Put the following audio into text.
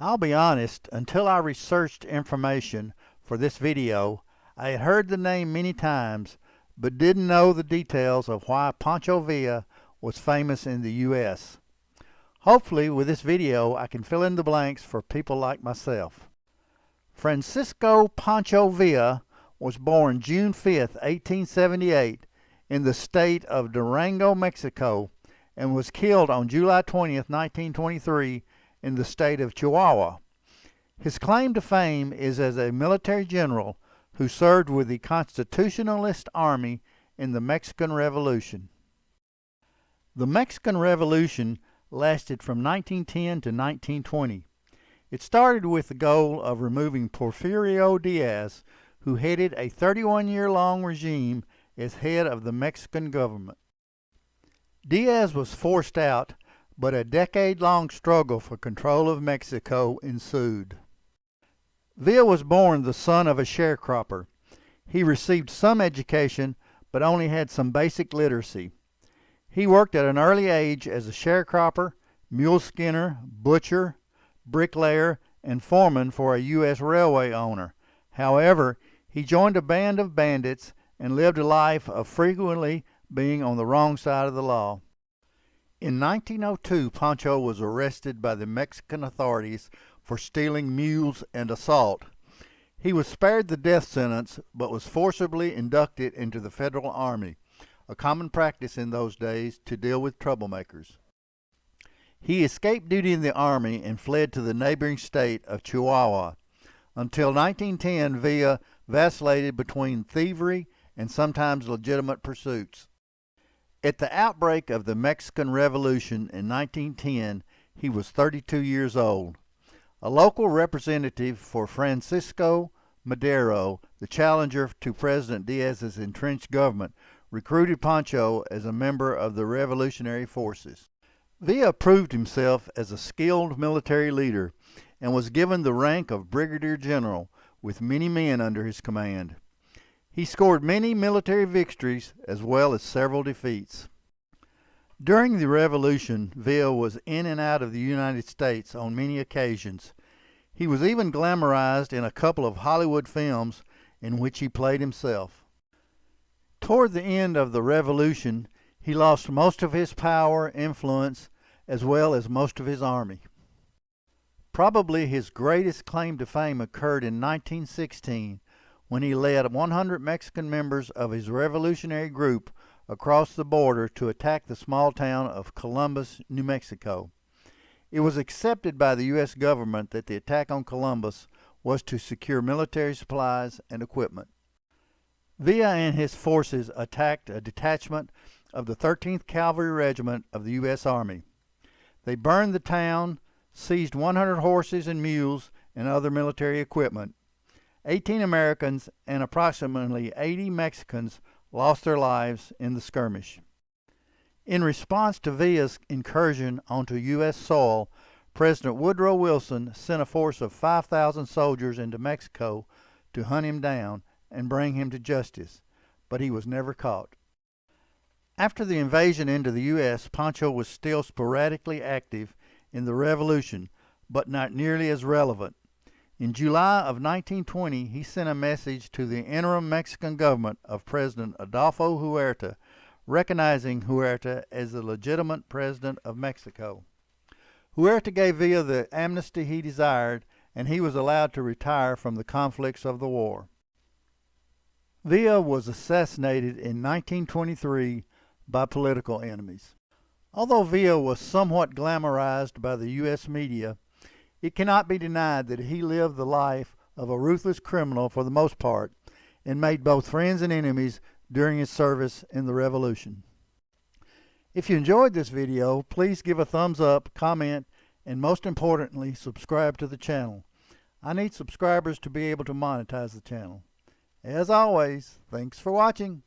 I'll be honest, until I researched information for this video, I had heard the name many times, but didn't know the details of why Pancho Villa was famous in the U.S. Hopefully, with this video, I can fill in the blanks for people like myself. Francisco Pancho Villa was born June 5, 1878, in the state of Durango, Mexico, and was killed on July 20, 1923, in the state of Chihuahua. His claim to fame is as a military general who served with the Constitutionalist Army in the Mexican Revolution. The Mexican Revolution lasted from 1910 to 1920. It started with the goal of removing Porfirio Diaz, who headed a 31-year-long regime as head of the Mexican government. Diaz was forced out, but a decade-long struggle for control of Mexico ensued. Villa was born the son of a sharecropper. He received some education, but only had some basic literacy. He worked at an early age as a sharecropper, mule skinner, butcher, bricklayer, and foreman for a U.S. railway owner. However, he joined a band of bandits and lived a life of frequently being on the wrong side of the law. In 1902, Pancho was arrested by the Mexican authorities for stealing mules and assault. He was spared the death sentence, but was forcibly inducted into the Federal Army, a common practice in those days to deal with troublemakers. He escaped duty in the Army and fled to the neighboring state of Chihuahua. Until 1910, Villa vacillated between thievery and sometimes legitimate pursuits. At the outbreak of the Mexican Revolution in 1910, he was 32 years old. A local representative for Francisco Madero, the challenger to President Diaz's entrenched government, recruited Pancho as a member of the revolutionary forces. Villa proved himself as a skilled military leader and was given the rank of brigadier general, with many men under his command. He scored many military victories as well as several defeats. During the Revolution, Villa was in and out of the United States on many occasions. He was even glamorized in a couple of Hollywood films in which he played himself. Toward the end of the Revolution, he lost most of his power, influence, as well as most of his army. Probably his greatest claim to fame occurred in 1916, when he led 100 Mexican members of his revolutionary group across the border to attack the small town of Columbus, New Mexico. It was accepted by the U.S. government that the attack on Columbus was to secure military supplies and equipment. Villa and his forces attacked a detachment of the 13th Cavalry Regiment of the U.S. Army. They burned the town, seized 100 horses and mules and other military equipment. 18 Americans and approximately 80 Mexicans lost their lives in the skirmish. In response to Villa's incursion onto U.S. soil, President Woodrow Wilson sent a force of 5,000 soldiers into Mexico to hunt him down and bring him to justice, but he was never caught. After the invasion into the U.S., Pancho was still sporadically active in the Revolution, but not nearly as relevant. In July of 1920, he sent a message to the interim Mexican government of President Adolfo Huerta, recognizing Huerta as the legitimate president of Mexico. Huerta gave Villa the amnesty he desired, and he was allowed to retire from the conflicts of the war. Villa was assassinated in 1923 by political enemies. Although Villa was somewhat glamorized by the U.S. media, it cannot be denied that he lived the life of a ruthless criminal for the most part, and made both friends and enemies during his service in the Revolution. If you enjoyed this video, please give a thumbs up, comment, and most importantly, subscribe to the channel. I need subscribers to be able to monetize the channel. As always, thanks for watching.